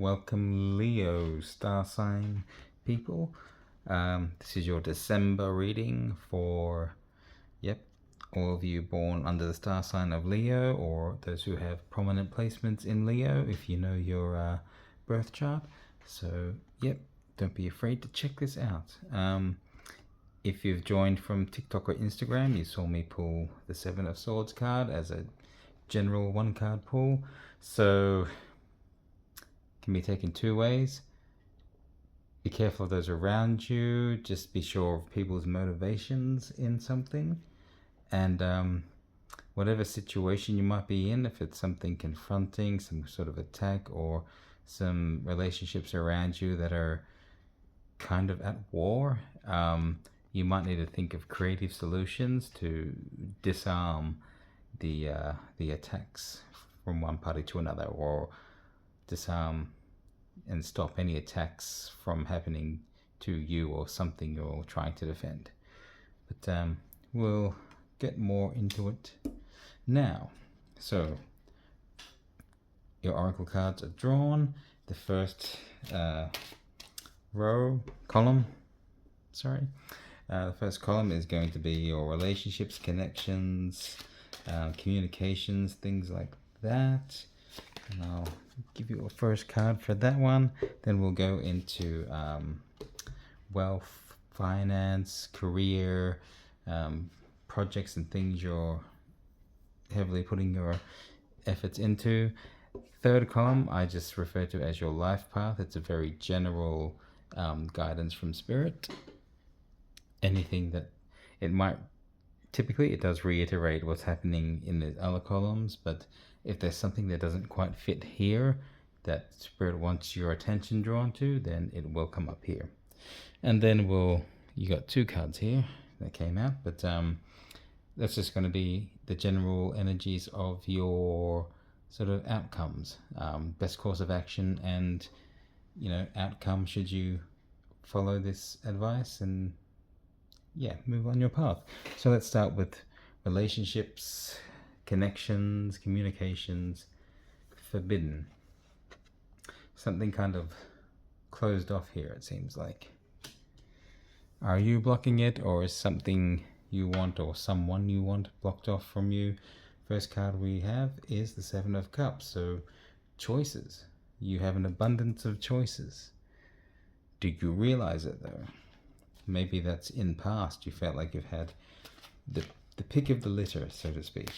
Welcome, Leo star sign people. This is your December reading for, all of you born under the star sign of Leo, or those who have prominent placements in Leo, if you know your birth chart. So, don't be afraid to check this out. If you've joined from TikTok or Instagram, you saw me pull the Seven of Swords card as a general one card pull. So can be taken two ways. Be careful of those around you. Just be sure of people's motivations in something. And whatever situation you might be in, if it's something confronting, some sort of attack, or some relationships around you that are kind of at war, you might need to think of creative solutions to disarm the attacks from one party to another, or disarm and stop any attacks from happening to you or something you're trying to defend. But we'll get more into it now. So your oracle cards are drawn. The first column, the first column is going to be your relationships, connections, communications, things like that. And I'll give you a first card for that one. Then we'll go into wealth, finance, career, projects and things you're heavily putting your efforts into. Third column I just refer to as your life path. It's a very general guidance from spirit. Anything that it might, typically it does reiterate what's happening in the other columns, but if there's something that doesn't quite fit here that spirit wants your attention drawn to, then it will come up here. And then you got two cards here that came out, but that's just going to be the general energies of your sort of outcomes, best course of action, and outcome should you follow this advice and move on your path. So let's start with relationships, connections, communications. Forbidden. Something kind of closed off here, it seems like. Are you blocking it, or is something you want or someone you want blocked off from you? First card we have is the Seven of Cups. So choices. You have an abundance of choices. Do you realize it though? Maybe that's in past. You felt like you've had the pick of the litter, so to speak.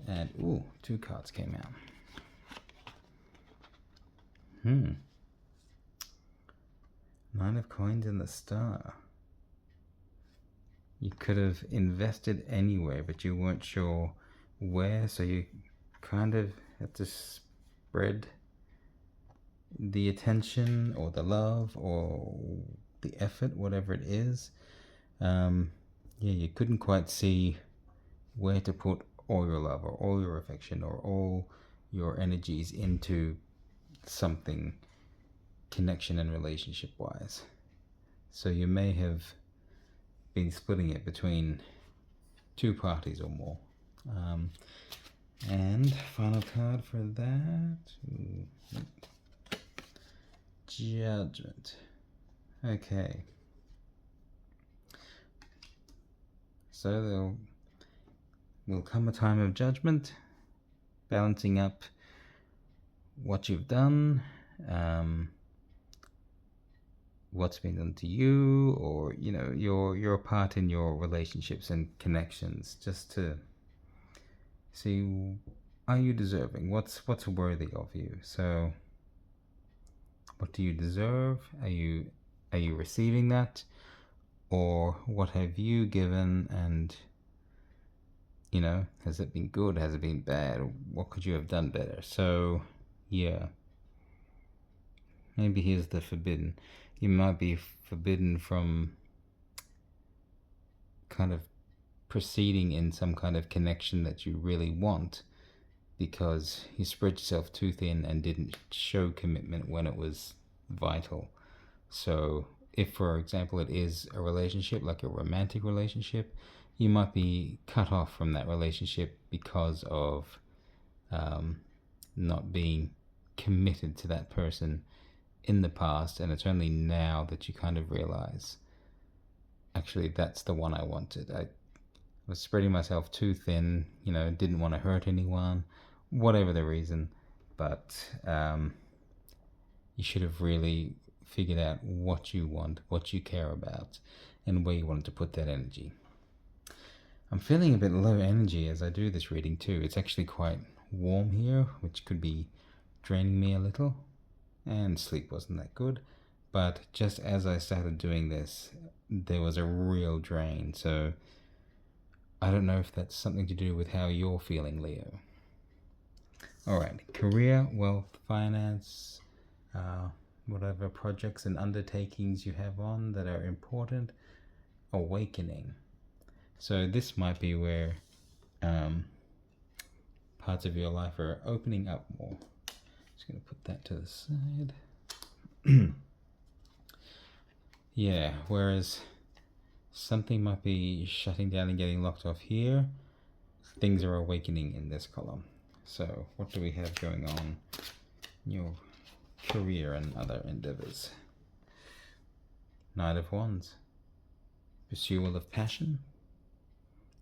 And two cards came out. Nine of Coins and the Star. You could have invested anywhere, but you weren't sure where, so you kind of had to spread the attention or the love or the effort, whatever it is. You couldn't quite see where to put all your love or all your affection or all your energies into something connection and relationship wise. So you may have been splitting it between two parties or more. And final card for that, Judgment. Okay. So there will come a time of judgment, balancing up what you've done, what's been done to you, or your part in your relationships and connections, just to see, are you deserving? What's worthy of you? So what do you deserve? Are you receiving that? Or what have you given, and has it been good? Has it been bad? What could you have done better? So maybe here's the forbidden. You might be forbidden from kind of proceeding in some kind of connection that you really want, because you spread yourself too thin and didn't show commitment when it was vital. So if, for example, it is a relationship, like a romantic relationship, you might be cut off from that relationship because of not being committed to that person in the past, and it's only now that you kind of realize, actually, that's the one I wanted. I was spreading myself too thin, you know, didn't want to hurt anyone, whatever the reason, but you should have really figured out what you want, what you care about, and where you wanted to put that energy. I'm feeling a bit low energy as I do this reading too. It's actually quite warm here, which could be draining me a little, and sleep wasn't that good. But just as I started doing this, there was a real drain. So I don't know if that's something to do with how you're feeling, Leo. All right, career, wealth, finance, whatever projects and undertakings you have on that are important, awakening. So this might be where parts of your life are opening up more. Just going to put that to the side. Yeah, whereas something might be shutting down and getting locked off here, things are awakening in this column. So what do we have going on in your career and other endeavors? Knight of Wands. Pursuit of passion.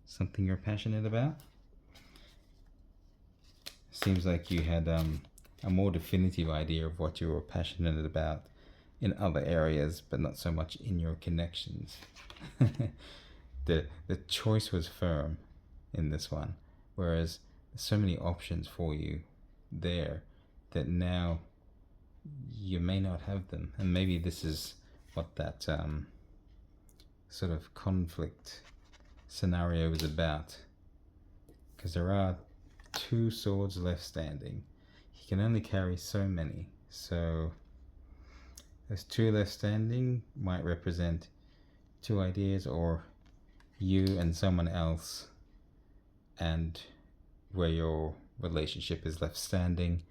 Something you're passionate about. Seems like you had a more definitive idea of what you were passionate about in other areas, but not so much in your connections. The choice was firm in this one, whereas there's so many options for you there that now you may not have them, and maybe this is what that sort of conflict scenario is about, because there are 2 swords left standing. He can only carry so many, so those 2 left standing might represent 2 ideas, or you and someone else, and where your relationship is left standing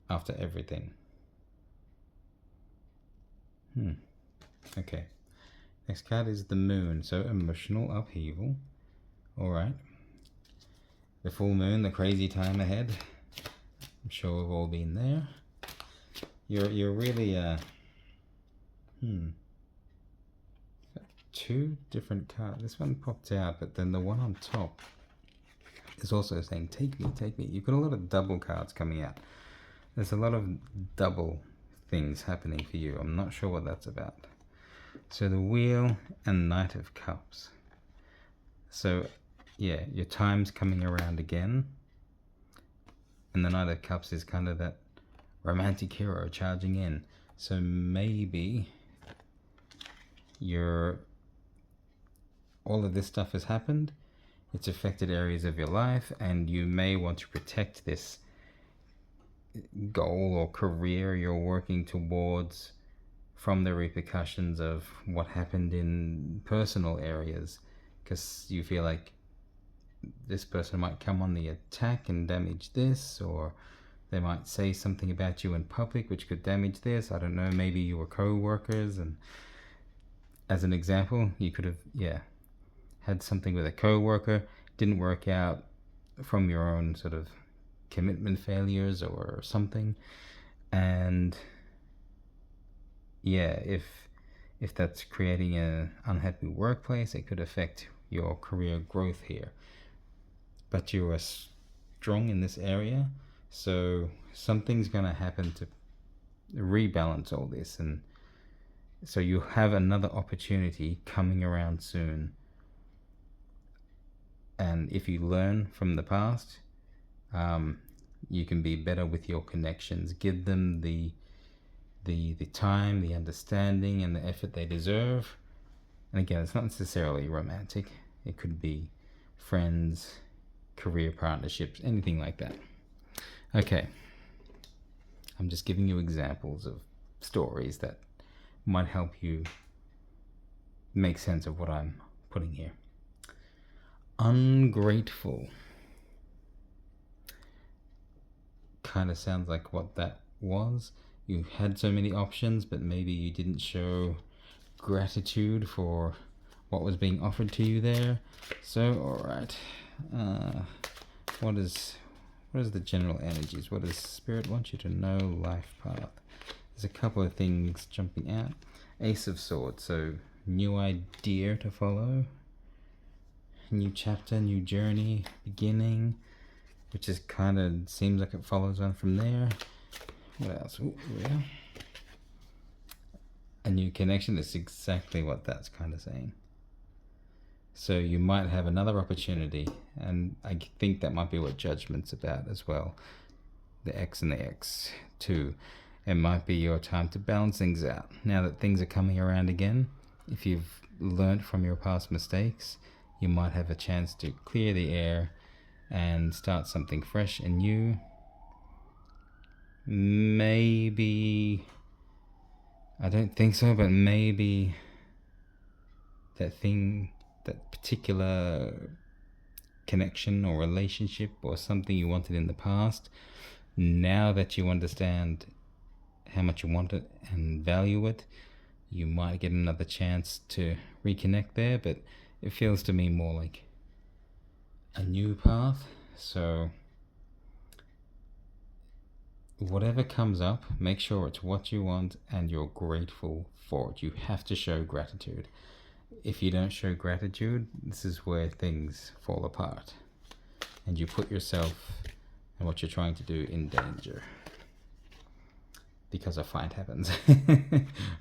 after everything. Okay. Next card is the Moon, so emotional upheaval. Alright. The full moon, the crazy time ahead. I'm sure we've all been there. You're really got 2 different cards. This one popped out, but then the one on top is also saying, take me, take me. You've got a lot of double cards coming out. There's a lot of double things happening for you. I'm not sure what that's about. So the Wheel and Knight of Cups. So yeah, your time's coming around again. And the Knight of Cups is kind of that romantic hero charging in. So maybe all of this stuff has happened. It's affected areas of your life, and you may want to protect this goal or career you're working towards from the repercussions of what happened in personal areas, because you feel like this person might come on the attack and damage this, or they might say something about you in public which could damage this. I don't know, maybe you were co-workers, and as an example, you could have had something with a co-worker, didn't work out from your own sort of commitment failures or something, and if that's creating an unhappy workplace, it could affect your career growth here. But you are strong in this area, so something's going to happen to rebalance all this, and so you have another opportunity coming around soon. And if you learn from the past, you can be better with your connections. Give them the time, the understanding, and the effort they deserve. And again, it's not necessarily romantic. It could be friends, career partnerships, anything like that. Okay. I'm just giving you examples of stories that might help you make sense of what I'm putting here. Ungrateful. Kind of sounds like what that was. You had so many options, but maybe you didn't show gratitude for what was being offered to you there. So, alright. What What is the general energies? What does Spirit want you to know? Life path. There's a couple of things jumping out. Ace of Swords, so new idea to follow. New chapter, new journey, beginning, which is kind of seems like it follows on from there. What else? Ooh, yeah. A new connection is exactly what that's kind of saying. So you might have another opportunity, and I think that might be what Judgment's about as well. The X and the X2. It might be your time to balance things out. Now that things are coming around again, if you've learnt from your past mistakes, you might have a chance to clear the air and start something fresh and new. Maybe, I don't think so, but maybe that particular connection or relationship or something you wanted in the past, now that you understand how much you want it and value it, you might get another chance to reconnect there. But it feels to me more like a new path. So whatever comes up, make sure it's what you want and you're grateful for it. You have to show gratitude. If you don't show gratitude, this is where things fall apart and you put yourself and what you're trying to do in danger, because a fight happens.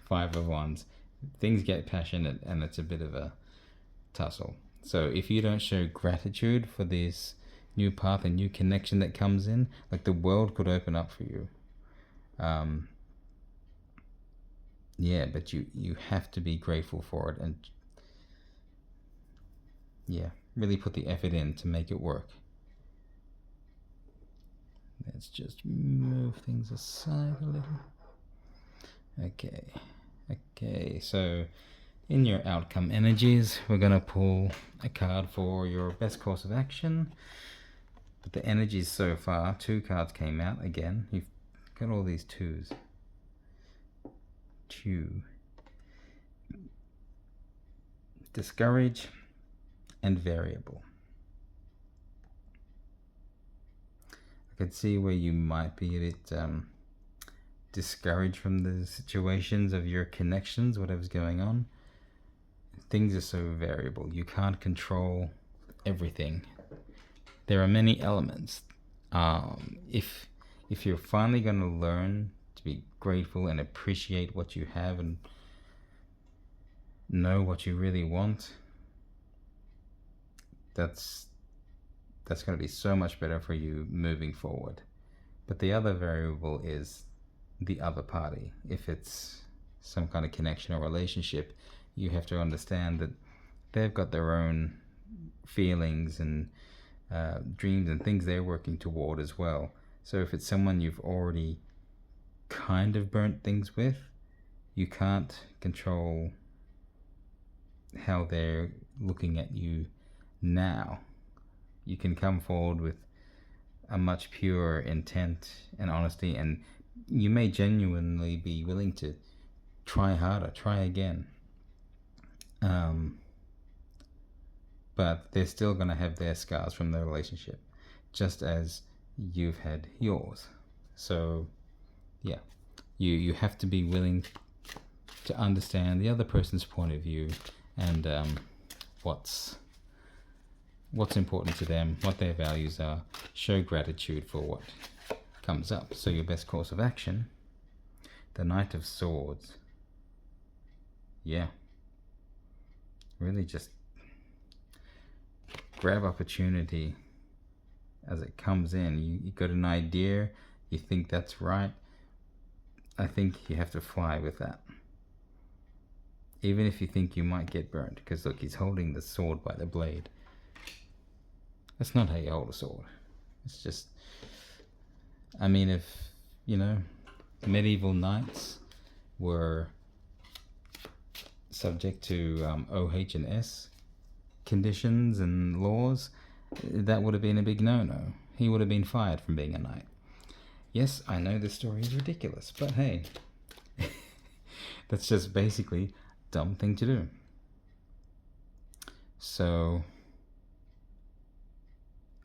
5 of Wands. Things get passionate and it's a bit of a tussle. So if you don't show gratitude for this new path and new connection that comes in, like the world could open up for you. Yeah, but you have to be grateful for it and really put the effort in to make it work. Let's just move things aside a little. Okay, so in your outcome energies, we're going to pull a card for your best course of action. But the energies so far, 2 cards came out again. You've got all these 2s. 2. Discourage and variable. I could see where you might be a bit discouraged from the situations of your connections, whatever's going on. Things are so variable. You can't control everything. There are many elements. If you're finally going to learn to be grateful and appreciate what you have and know what you really want, that's going to be so much better for you moving forward. But the other variable is the other party. If it's some kind of connection or relationship, you have to understand that they've got their own feelings and dreams and things they're working toward as well. So if it's someone you've already kind of burnt things with, you can't control how they're looking at you now. You can come forward with a much purer intent and honesty, and you may genuinely be willing to try harder, try again. But they're still going to have their scars from the relationship, just as you've had yours. So yeah, you have to be willing to understand the other person's point of view and what's important to them, what their values are. Show gratitude for what comes up. So your best course of action, the Knight of Swords. Yeah, really just grab opportunity as it comes in. You got an idea, you think that's right. I think you have to fly with that, even if you think you might get burnt, because look, he's holding the sword by the blade. That's not how you hold a sword. It's just, I mean, if medieval knights were subject to OH and S conditions and laws, that would have been a big no-no. He would have been fired from being a knight. Yes, I know this story is ridiculous, but hey, that's just basically a dumb thing to do. So,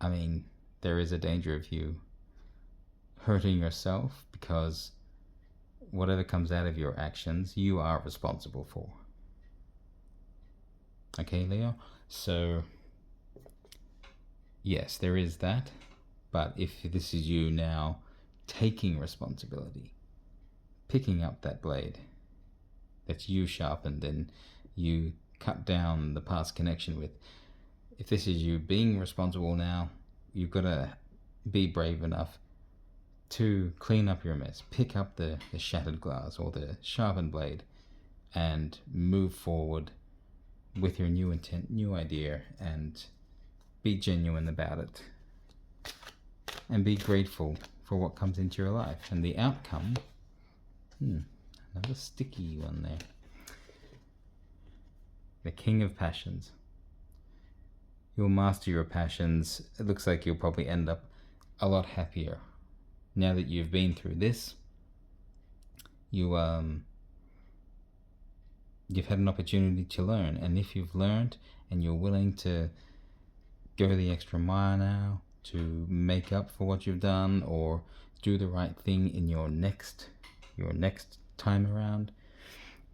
I mean, there is a danger of you hurting yourself, because whatever comes out of your actions, you are responsible for. Okay, Leo? So, yes, there is that. But if this is you now taking responsibility, picking up that blade that you sharpened and you cut down the past connection with, if this is you being responsible now, you've got to be brave enough to clean up your mess, pick up the shattered glass or the sharpened blade, and move forward with your new intent, new idea, and be genuine about it. And be grateful for what comes into your life. And the outcome, another sticky one there. The King of Passions. You'll master your passions. It looks like you'll probably end up a lot happier. Now that you've been through this, you've had an opportunity to learn. And if you've learned and you're willing to go the extra mile now to make up for what you've done, or do the right thing in your next time around,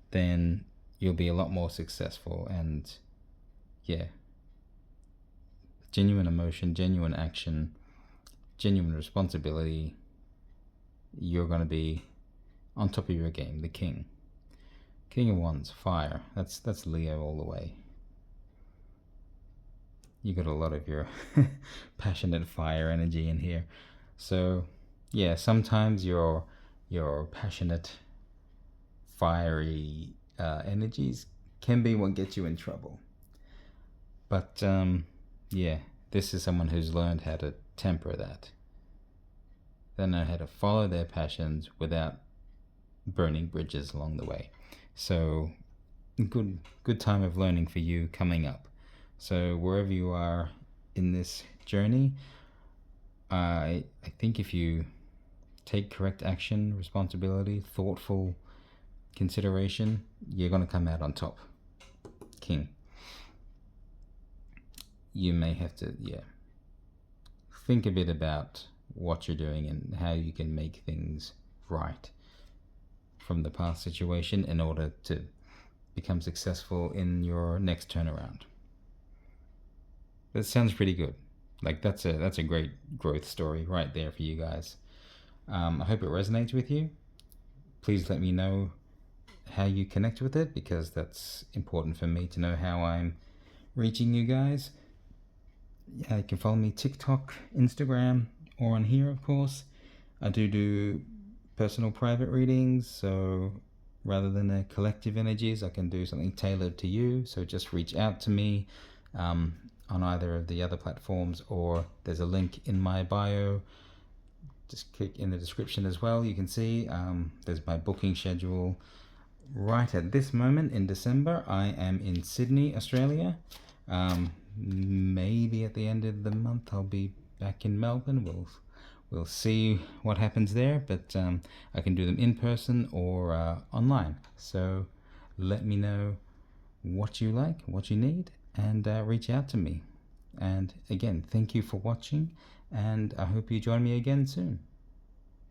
then you'll be a lot more successful. And yeah, genuine emotion, genuine action, genuine responsibility, you're going to be on top of your game. The King of Wands, fire. That's Leo all the way. You got a lot of your passionate fire energy in here. So yeah, sometimes your passionate, fiery energies can be what gets you in trouble. But yeah, this is someone who's learned how to temper that. They know how to follow their passions without burning bridges along the way. So good time of learning for you coming up. So wherever you are in this journey, I think if you take correct action, responsibility, thoughtful consideration, you're going to come out on top. King. You may have to, think a bit about what you're doing and how you can make things right from the past situation in order to become successful in your next turnaround. That sounds pretty good. Like that's a great growth story right there for you guys. I hope it resonates with you. Please let me know how you connect with it, because that's important for me to know how I'm reaching you guys. You can follow me TikTok, Instagram, or on here, of course. I do personal private readings, so rather than a collective energies, I can do something tailored to you. So just reach out to me on either of the other platforms, or there's a link in my bio. Just click in the description as well. You can see there's my booking schedule. Right at this moment in December, I am in Sydney, Australia. Maybe at the end of the month I'll be back in Melbourne. We'll see what happens there, but I can do them in person or online. So let me know what you like, what you need, and reach out to me. And again, thank you for watching, and I hope you join me again soon.